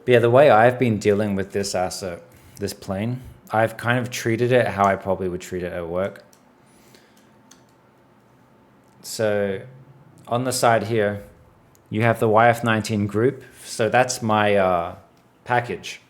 But yeah, the way I've been dealing with this asset, this plane, I've kind of treated it how I probably would treat it at work. So on the side here, you have the YF19 group. So that's my package.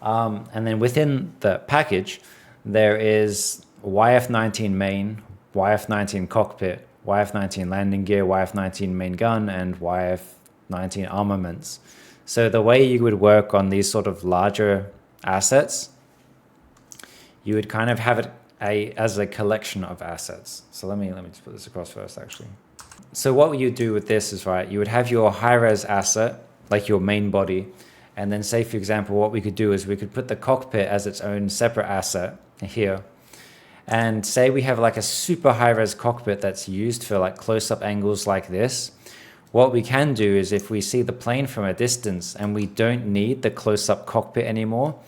And then within the package, there is YF19 main, YF19 cockpit, YF19 landing gear, YF19 main gun, and YF19 armaments. So the way you would work on these sort of larger assets, you would kind of have it as a collection of assets. So let me just put this across first, actually. So what you do with this is, right, you would have your high-res asset, like your main body, and then say, for example, what we could do is we could put the cockpit as its own separate asset here. And say we have like a super high-res cockpit that's used for like close-up angles like this. What we can do is if we see the plane from a distance and we don't need the close-up cockpit anymore,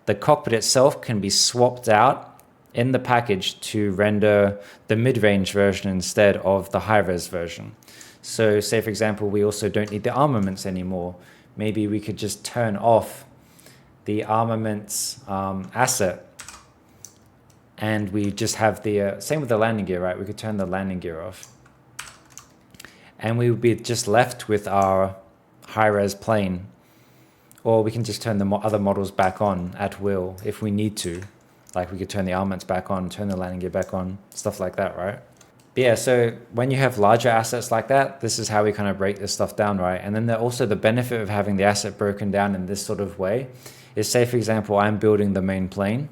the cockpit itself can be swapped out in the package to render the mid-range version instead of the high-res version. So say, for example, we also don't need the armaments anymore. Maybe we could just turn off the armaments asset, and we just have the same with the landing gear, right? We could turn the landing gear off, and we would be just left with our high-res plane. Or we can just turn the other models back on at will if we need to. Like we could turn the armaments back on, turn the landing gear back on, stuff like that, right? But yeah, so when you have larger assets like that, this is how we kind of break this stuff down, right? And then also the benefit of having the asset broken down in this sort of way is, say, for example, I'm building the main plane,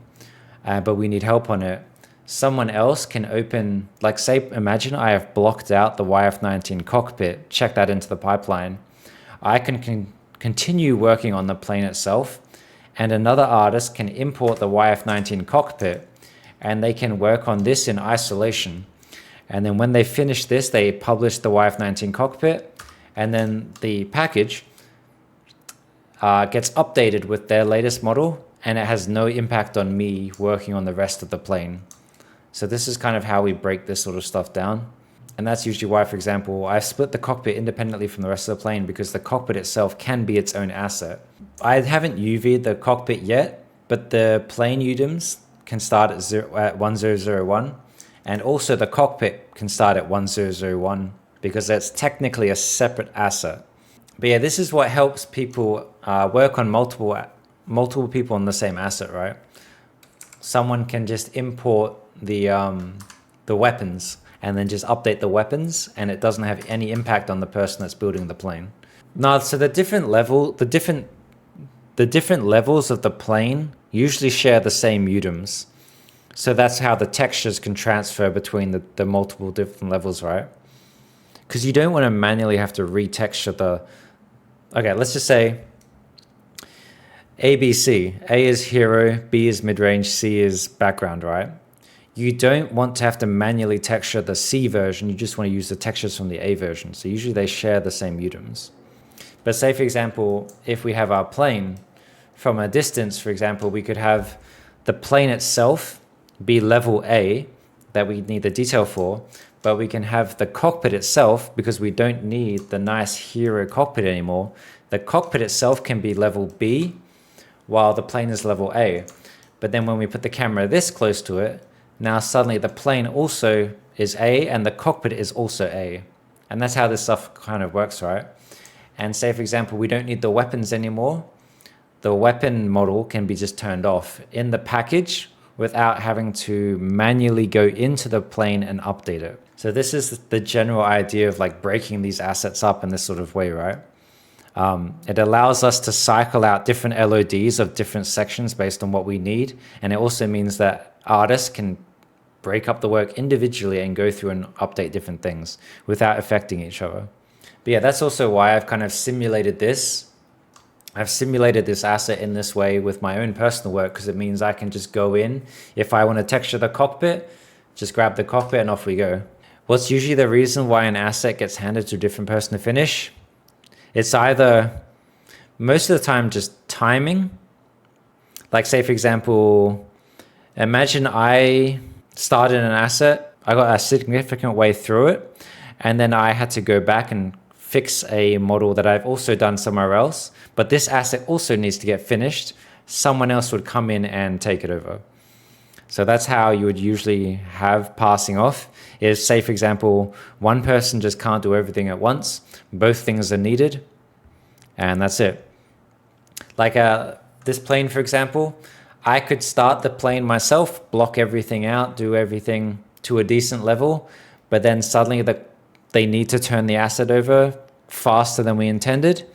but we need help on it. Someone else can open, like say, imagine I have blocked out the YF19 cockpit, check that into the pipeline. I can continue working on the plane itself, and another artist can import the YF19 cockpit, and they can work on this in isolation. And then when they finish this, they publish the YF19 cockpit, and then the package gets updated with their latest model, and it has no impact on me working on the rest of the plane. So this is kind of how we break this sort of stuff down. And that's usually why, for example, I've split the cockpit independently from the rest of the plane, because the cockpit itself can be its own asset. I haven't UV'd the cockpit yet, but the plane UDIMs can start at 1001. And also the cockpit can start at 1001 because that's technically a separate asset. But yeah, this is what helps people work on multiple people on the same asset, right? Someone can just import the weapons and then just update the weapons, and it doesn't have any impact on the person that's building the plane. Now, so the different levels of the plane usually share the same UDIMs. So that's how the textures can transfer between the multiple different levels, right? Because you don't want to manually have to retexture the... Okay, let's just say ABC. A is hero, B is mid-range, C is background, right? You don't want to have to manually texture the C version. You just want to use the textures from the A version. So usually they share the same UDIMs. But say, for example, if we have our plane from a distance, for example, we could have the plane itself be level A that we need the detail for, but we can have the cockpit itself, because we don't need the nice hero cockpit anymore. The cockpit itself can be level B while the plane is level A. But then when we put the camera this close to it, now suddenly the plane also is A and the cockpit is also A. And that's how this stuff kind of works, right? And say, for example, we don't need the weapons anymore. The weapon model can be just turned off in the package without having to manually go into the plane and update it. So this is the general idea of like breaking these assets up in this sort of way, right? It allows us to cycle out different LODs of different sections based on what we need. And it also means that artists can break up the work individually and go through and update different things without affecting each other. But yeah, that's also why I've kind of simulated this. I've simulated this asset in this way with my own personal work, because it means I can just go in. If I want to texture the cockpit, just grab the cockpit and off we go. What's usually the reason why an asset gets handed to a different person to finish? It's either, most of the time, just timing. Like say, for example, imagine I started an asset, I got a significant way through it, and then I had to go back and fix a model that I've also done somewhere else, but this asset also needs to get finished, someone else would come in and take it over. So that's how you would usually have passing off, is say, for example, one person just can't do everything at once. Both things are needed, and that's it. Like this plane, for example, I could start the plane myself, block everything out, do everything to a decent level, but then suddenly they need to turn the asset over faster than we intended.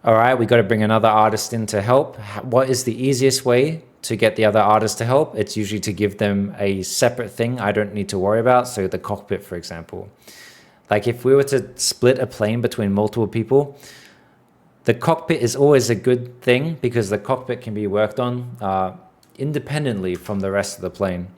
All right, we got to bring another artist in to help. What is the easiest way to get the other artist to help? It's usually to give them a separate thing I don't need to worry about. So the cockpit, for example. Like if we were to split a plane between multiple people, the cockpit is always a good thing because the cockpit can be worked on independently from the rest of the plane.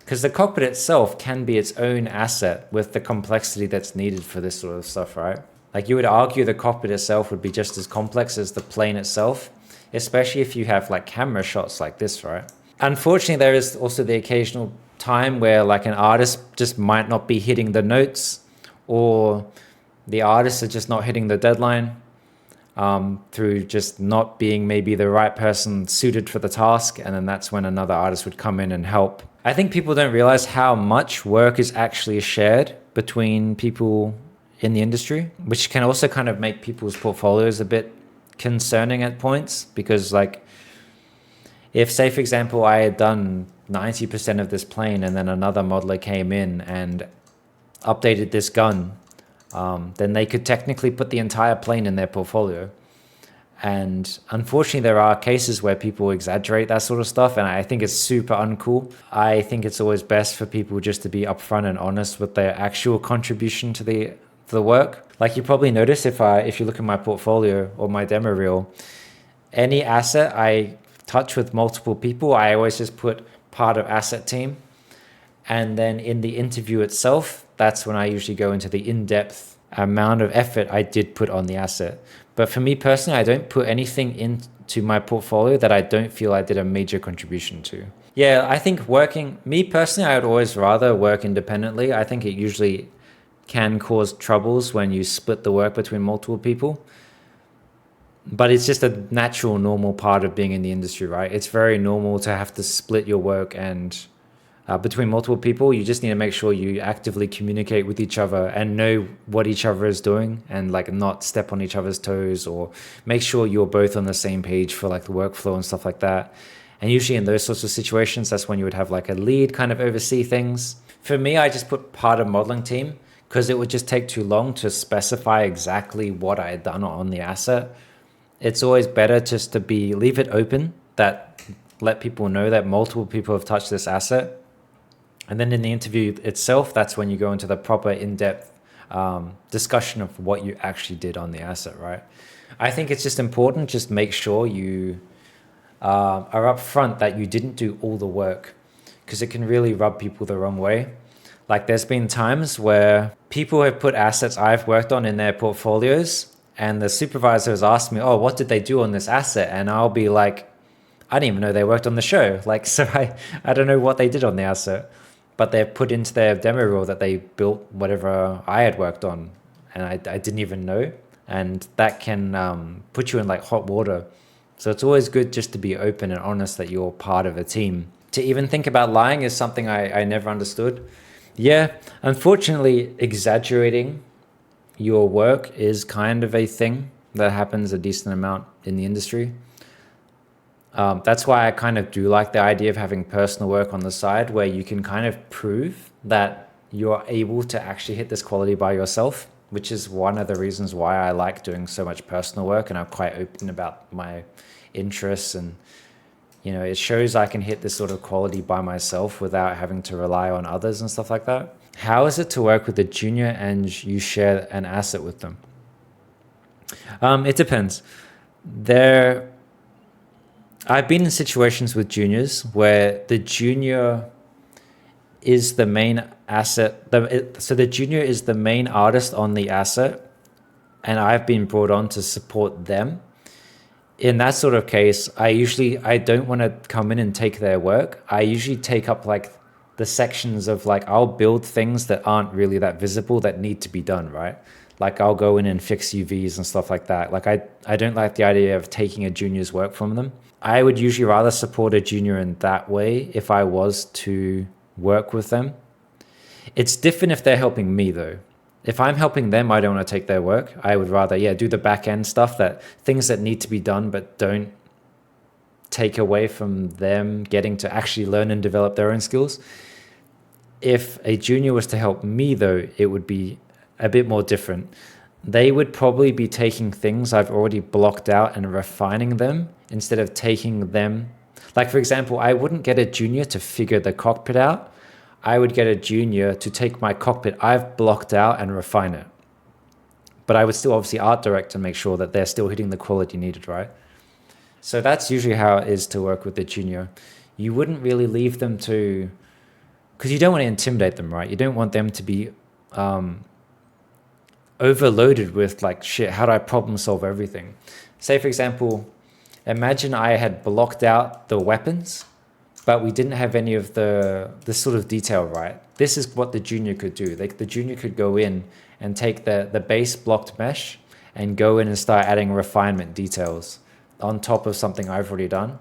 Because the cockpit itself can be its own asset with the complexity that's needed for this sort of stuff, right? Like you would argue the cockpit itself would be just as complex as the plane itself, especially if you have like camera shots like this, right? Unfortunately, there is also the occasional time where like an artist just might not be hitting the notes, or the artists are just not hitting the deadline through just not being maybe the right person suited for the task. And then that's when another artist would come in and help. I think people don't realize how much work is actually shared between people in the industry, which can also kind of make people's portfolios a bit concerning at points. Because like if, say, for example, I had done 90% of this plane and then another modeler came in and updated this gun, then they could technically put the entire plane in their portfolio. And unfortunately, there are cases where people exaggerate that sort of stuff, and I think it's super uncool. I think it's always best for people just to be upfront and honest with their actual contribution to the work. Like you probably notice if you look at my portfolio or my demo reel, any asset I touch with multiple people, I always just put part of asset team. And then in the interview itself, that's when I usually go into the in-depth amount of effort I did put on the asset. But for me personally, I don't put anything into my portfolio that I don't feel I did a major contribution to. Yeah, I think me personally, I would always rather work independently. I think it usually can cause troubles when you split the work between multiple people. But it's just a natural, normal part of being in the industry, right? It's very normal to have to split your work and between multiple people. You just need to make sure you actively communicate with each other and know what each other is doing, and like not step on each other's toes, or make sure you're both on the same page for like the workflow and stuff like that. And usually in those sorts of situations, that's when you would have like a lead kind of oversee things. For me, I just put part of modeling team because it would just take too long to specify exactly what I had done on the asset. It's always better just to leave it open, that let people know that multiple people have touched this asset. And then in the interview itself, that's when you go into the proper in-depth discussion of what you actually did on the asset, right? I think it's just important, just make sure you are upfront that you didn't do all the work, because it can really rub people the wrong way. Like there's been times where people have put assets I've worked on in their portfolios, and the supervisor has asked me, oh, what did they do on this asset? And I'll be like, I didn't even know they worked on the show. Like, so I don't know what they did on the asset. But they've put into their demo reel that they built whatever I had worked on, and I didn't even know. And that can put you in like hot water. So it's always good just to be open and honest that you're part of a team. To even think about lying is something I never understood. Yeah, unfortunately, exaggerating your work is kind of a thing that happens a decent amount in the industry. That's why I kind of do like the idea of having personal work on the side, where you can kind of prove that you're able to actually hit this quality by yourself, which is one of the reasons why I like doing so much personal work, and I'm quite open about my interests. And, you know, it shows I can hit this sort of quality by myself without having to rely on others and stuff like that. How is it to work with a junior and you share an asset with them? It depends. I've been in situations with juniors where the junior is the main asset. So the junior is the main artist on the asset, and I've been brought on to support them. In that sort of case, I don't want to come in and take their work. I usually take up like the sections of like, I'll build things that aren't really that visible that need to be done, right? Like I'll go in and fix UVs and stuff like that. Like I don't like the idea of taking a junior's work from them. I would usually rather support a junior in that way if I was to work with them. It's different if they're helping me though. If I'm helping them, I don't want to take their work. I would rather, yeah, do the back end stuff, that things that need to be done but don't take away from them getting to actually learn and develop their own skills. If a junior was to help me though, it would be a bit more different. They would probably be taking things I've already blocked out and refining them instead of taking them. Like for example, I wouldn't get a junior to figure the cockpit out. I would get a junior to take my cockpit I've blocked out and refine it. But I would still obviously art direct and make sure that they're still hitting the quality needed, right? So that's usually how it is to work with the junior. You wouldn't really leave them to, because you don't want to intimidate them, right? You don't want them to be overloaded with like, shit, how do I problem solve everything? Say for example, imagine I had blocked out the weapons, but we didn't have any of the sort of detail, right? This is what the junior could do. Like the junior could go in and take the base blocked mesh and go in and start adding refinement details on top of something I've already done.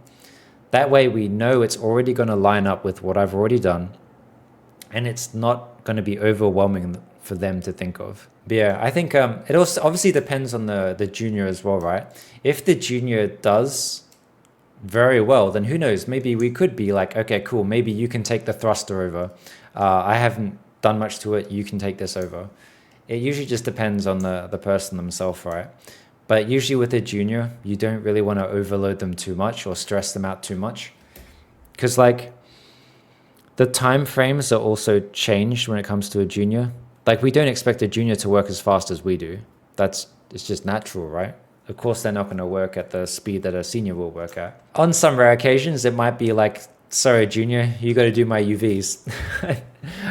That way we know it's already going to line up with what I've already done, and it's not going to be overwhelming for them to think of. But yeah, I think it also obviously depends on the junior as well, right? If the junior does very well, then who knows, maybe we could be like, okay, cool, maybe you can take the thruster over. I haven't done much to it, you can take this over. It usually just depends on the person themselves, right? But usually with a junior, you don't really want to overload them too much or stress them out too much, because like the time frames are also changed when it comes to a junior. Like we don't expect a junior to work as fast as we do. It's just natural, right? Of course, they're not going to work at the speed that a senior will work at. On some rare occasions, it might be like, sorry, junior, you got to do my UVs.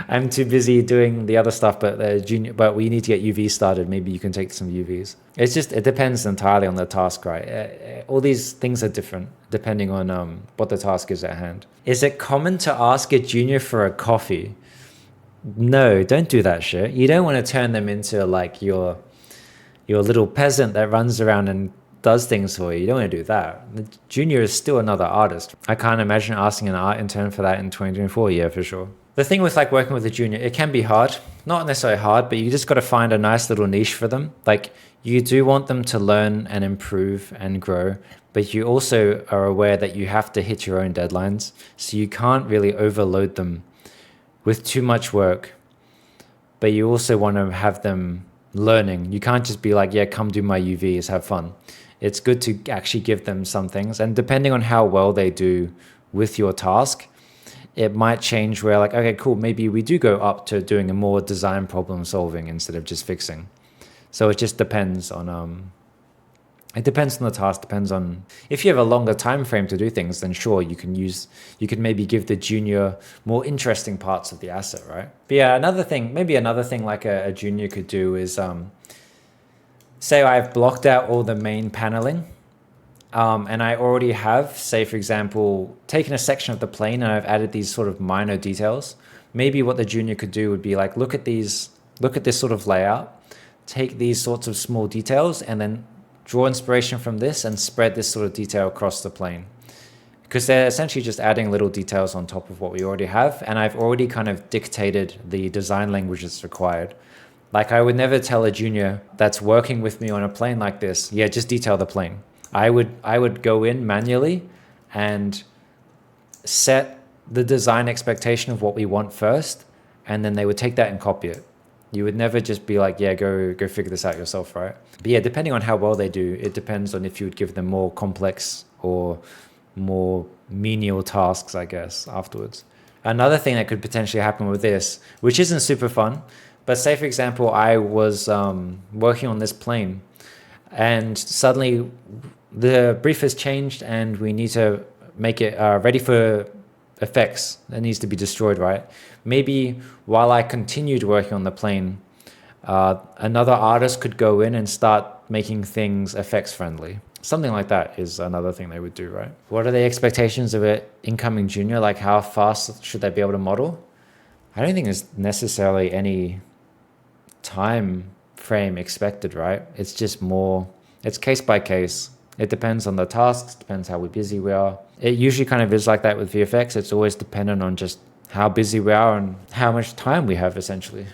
I'm too busy doing the other stuff, but junior, but we need to get UV started. Maybe you can take some UVs. It depends entirely on the task, right? All these things are different depending on what the task is at hand. Is it common to ask a junior for a coffee? No, don't do that shit. You don't want to turn them into like your little peasant that runs around and does things for you. You don't want to do that. The junior is still another artist. I can't imagine asking an art intern for that in 2024, yeah, for sure. The thing with like working with a junior, it can be hard. Not necessarily hard, but you just got to find a nice little niche for them. Like you do want them to learn and improve and grow, but you also are aware that you have to hit your own deadlines. So you can't really overload them with too much work, but you also want to have them learning. You can't just be like, yeah, come do my UVs, have fun. It's good to actually give them some things, and depending on how well they do with your task, it might change where like, okay, cool, maybe we do go up to doing a more design problem solving instead of just fixing. So it just depends on it depends on the task, depends on if you have a longer time frame to do things, then sure, you can maybe give the junior more interesting parts of the asset, right? But yeah, another thing like a junior could do is say I've blocked out all the main paneling, and I already have, say for example, taken a section of the plane and I've added these sort of minor details. Maybe what the junior could do would be like, look at this sort of layout, take these sorts of small details and then draw inspiration from this and spread this sort of detail across the plane. Because they're essentially just adding little details on top of what we already have, and I've already kind of dictated the design language that's required. Like I would never tell a junior that's working with me on a plane like this, yeah, just detail the plane. I would go in manually and set the design expectation of what we want first, and then they would take that and copy it. You would never just be like, yeah, go figure this out yourself, right? But yeah, depending on how well they do, it depends on if you would give them more complex or more menial tasks, I guess, afterwards. Another thing that could potentially happen with this, which isn't super fun, but say for example, I was working on this plane and suddenly the brief has changed and we need to make it ready for effects. That needs to be destroyed, right? Maybe while I continued working on the plane, another artist could go in and start making things effects friendly. Something like that is another thing they would do, right? What are the expectations of an incoming junior? Like how fast should they be able to model? I don't think there's necessarily any time frame expected, right? It's just more, it's case by case. It depends on the tasks, depends how busy we are. It usually kind of is like that with VFX. It's always dependent on just how busy we are and how much time we have, essentially.